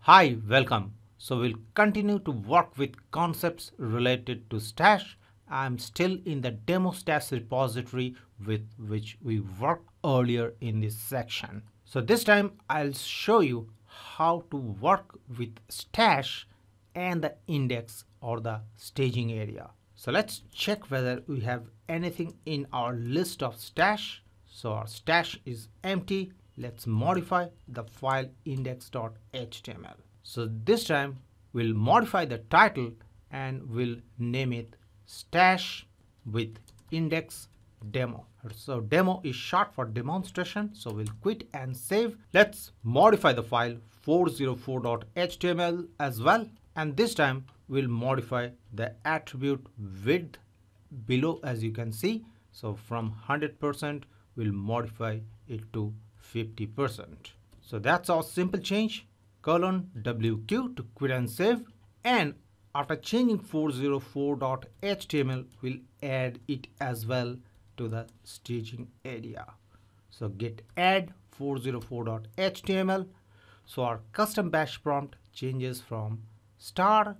Hi, welcome. So we'll continue to work with concepts related to stash. I'm still in the demo stash repository with which we worked earlier in this section. So this time I'll show you how to work with stash and the index or the staging area. So let's check whether we have anything in our list of stash. So our stash is empty. Let's modify the file index.html. So this time we'll modify the title and we'll name it stash with index demo. So demo is short for demonstration. So we'll quit and save. Let's modify the file 404.html as well. And this time we'll modify the attribute width below, as you can see. So from 100% we'll modify it to 50%. So that's our simple change. :WQ to quit and save. And after changing 404.html, we'll add it as well to the staging area. So git add 404.html. So our custom bash prompt changes from star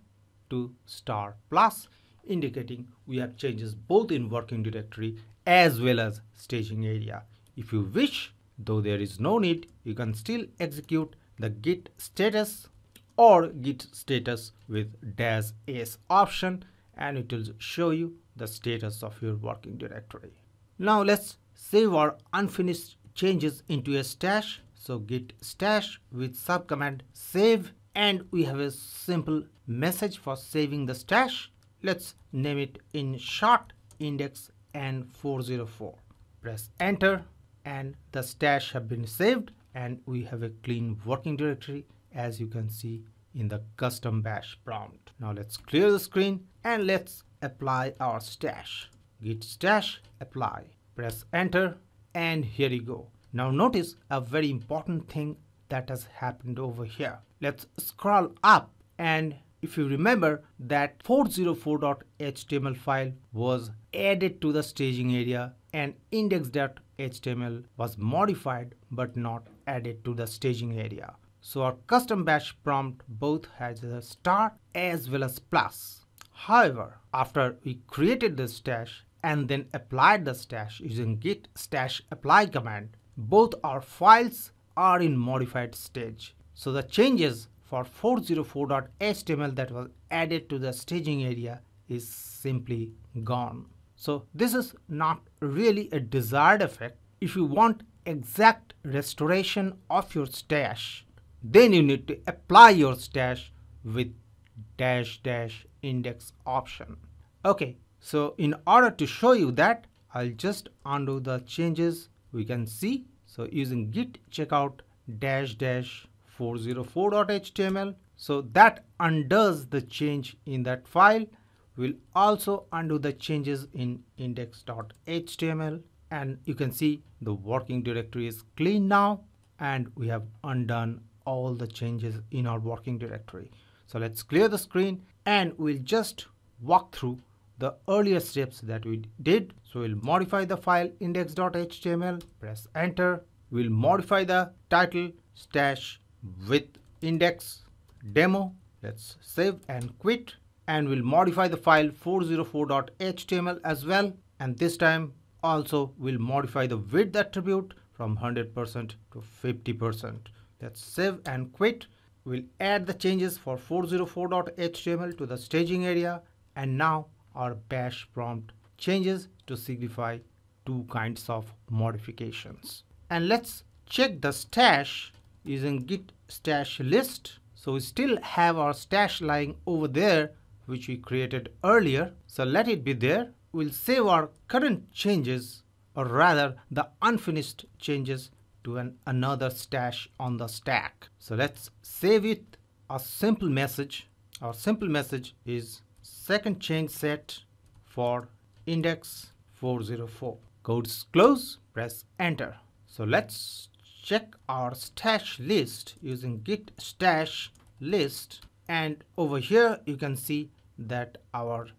to star plus, indicating we have changes both in working directory as well as staging area. If you wish, though there is no need, you can still execute the git status or git status with -s option, and it will show you the status of your working directory. Now let's save our unfinished changes into a stash. So git stash with subcommand save, and we have a simple message for saving the stash. Let's name it in short index and 404. Press enter and the stash have been saved, and we have a clean working directory, as you can see in the custom bash prompt. Now let's clear the screen and let's apply our stash. Git stash apply. Press enter and here you go. Now notice a very important thing that has happened over here. Let's scroll up, and if you remember that 404.html file was added to the staging area and index.html was modified but not added to the staging area. So our custom bash prompt both has a star as well as plus. However, after we created the stash and then applied the stash using git stash apply command, both our files are in modified stage. So the changes for 404.html that was added to the staging area is simply gone. So this is not really a desired effect. If you want exact restoration of your stash, then you need to apply your stash with --index option. Okay, so in order to show you that, I'll just undo the changes we can see. So using git checkout --404.html. So that undoes the change in that file. We'll also undo the changes in index.html, and you can see the working directory is clean now, and we have undone all the changes in our working directory. So let's clear the screen and we'll just walk through the earlier steps that we did. So we'll modify the file index.html, press enter. We'll modify the title stash with index demo. Let's save and quit. And we'll modify the file 404.html as well. And this time also we'll modify the width attribute from 100% to 50%. Let's save and quit. We'll add the changes for 404.html to the staging area. And now our bash prompt changes to signify two kinds of modifications. And let's check the stash using git stash list. So we still have our stash lying over there, which we created earlier. So let it be there. We'll save our current changes, or rather the unfinished changes, to another stash on the stack. So let's save it a simple message. Our simple message is second change set for index 404. Codes close, press enter. So let's check our stash list using git stash list, and over here you can see that our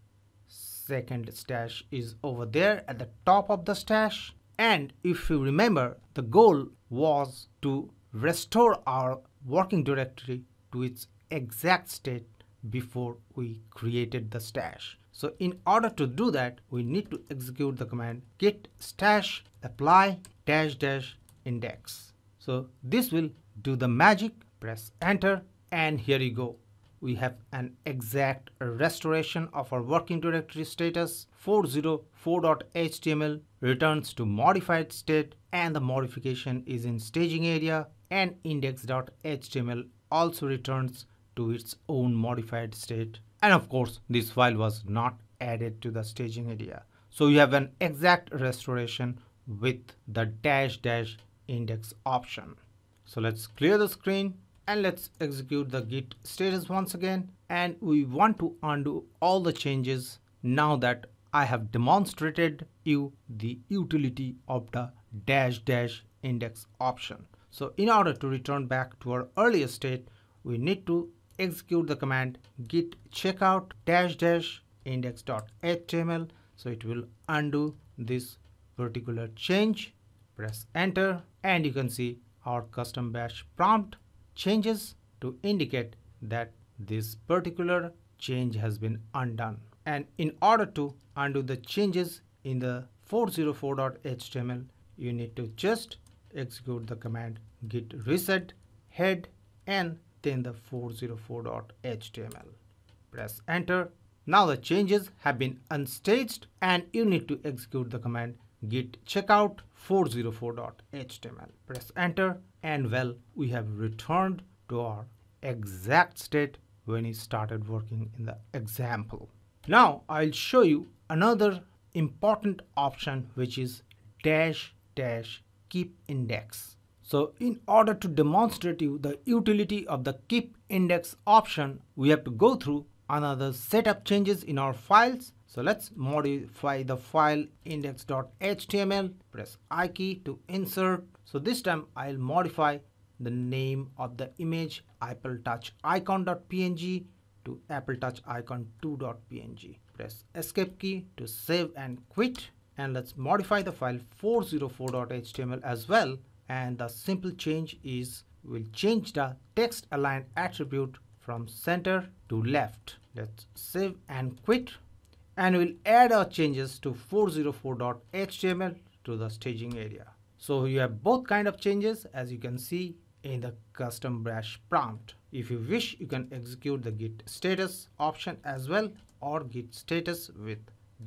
second stash is over there at the top of the stash. And if you remember, the goal was to restore our working directory to to its exact state before we created the stash. So in order to do that, we need to execute the command git stash apply dash dash index. So this will do the magic. Press enter, and here you go. We have an exact restoration of our working directory status. 404.html returns to modified state, and the modification is in staging area, and index.html also returns to its own modified state. And of course, this file was not added to the staging area. So you have an exact restoration with the dash dash index option. So let's clear the screen and let's execute the git status once again. And we want to undo all the changes now that I have demonstrated you the utility of the dash dash index option. So in order to return back to our earlier state, we need to execute the command git checkout dash dash index.html. So it will undo this particular change. Press enter, and you can see our custom bash prompt changes to indicate that this particular change has been undone. And in order to undo the changes in the 404.html, you need to just execute the command git reset head and then the 404.html. Press enter. Now the changes have been unstaged, and you need to execute the command git checkout 404.html. Press enter, and well, we have returned to our exact state when we started working in the example. Now I'll show you another important option, which is dash dash keep index. So in order to demonstrate you the utility of the keep index option, we have to go through another set of changes in our files. So let's modify the file index.html. Press I key to insert. So this time I'll modify the name of the image appletouch icon.png to appletouch icon2.png. Press escape key to save and quit. And let's modify the file 404.html as well. And the simple change is we'll change the text align attribute from center to left. Let's save and quit. And we'll add our changes to 404.html to the staging area. So you have both kind of changes, as you can see in the custom bash prompt. If you wish, you can execute the git status option as well, or git status with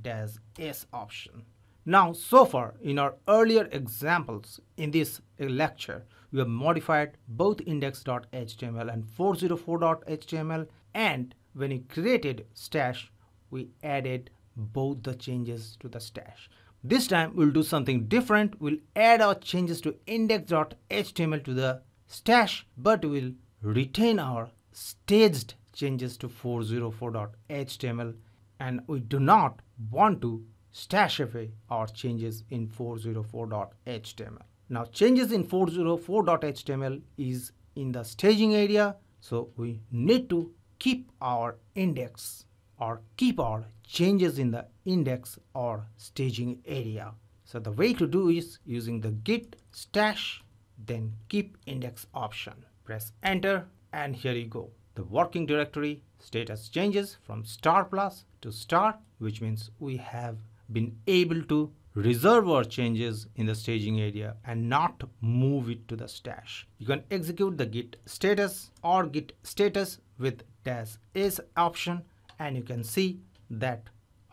dash s option. Now, so far in our earlier examples in this lecture, we have modified both index.html and 404.html, and when we created stash, we added both the changes to the stash. This time we'll do something different. We'll add our changes to index.html to the stash, but we'll retain our staged changes to 404.html, and we do not want to stash away our changes in 404.html. Now changes in 404.html is in the staging area, so we need to keep our index or keep our changes in the index or staging area. So the way to do is using the git stash then keep index option. Press enter, and here you go. The working directory status changes from star plus to star, which means we have been able to reserve our changes in the staging area and not move it to the stash. You can execute the git status or git status with dash s option, and you can see that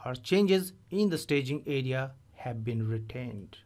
our changes in the staging area have been retained.